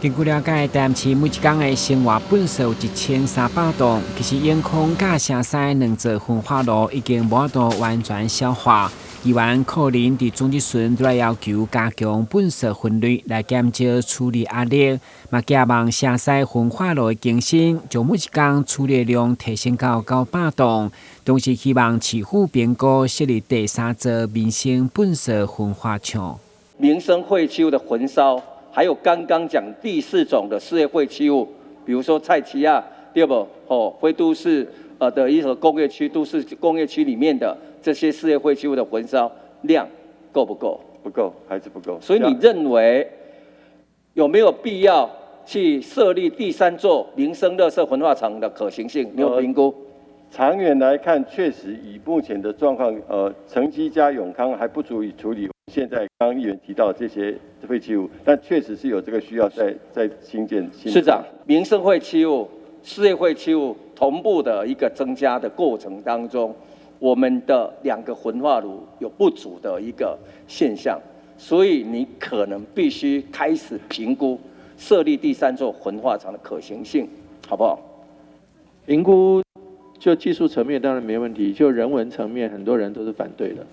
根据了解，台南市每一天的生活本数有1300栋，其实烟囱甲城西两座焚化炉已经无法完全消化。议员可能伫总质询都来要求加强本数分类来减少处理压力，嘛期望城西焚化炉的更新，将每一天处理量提升到900栋，同时希望市府评估设立第3座民生本数焚化厂。民生废弃物的焚烧，还有刚刚讲第4种的事业废弃物，比如说菜市啊，对不？非都市的一个工业区、都市工业区里面的这些事业废弃物的焚烧量够不够？不够，还是不够。所以你认为有没有必要去设立第3座民生垃圾焚化厂的可行性？你有评估？长远来看，确实以目前的状况，成基加永康还不足以处理现在刚刚议员提到这些废弃物，但确实是有这个需要再新建。市长，民生废弃物、事业废弃物同步的一个增加的过程当中，我们的2个焚化炉有不足的一个现象，所以你可能必须开始评估设立第3座焚化厂的可行性，好不好？评估就技术层面当然没问题，就人文层面，很多人都是反对的。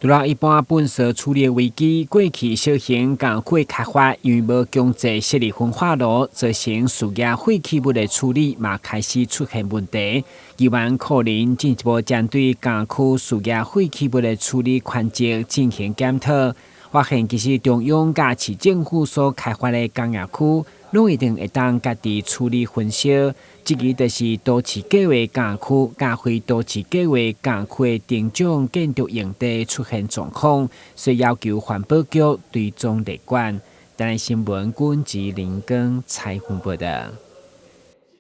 除了一般本色处理危机，过去小型港口开发因为无强制设立焚化炉，造成树叶废弃物的处理嘛开始出现问题。议员可能进一步针对港区树叶废弃物的处理环节进行检讨，发现其实中央甲市政府所开发的工业区，拢一定会当家己处理焚烧。这个就是都市计划工区加非都市计划工区的定种建筑用地出现状况，需要求环保局追踪立管。台湾新闻军志林根采访报道。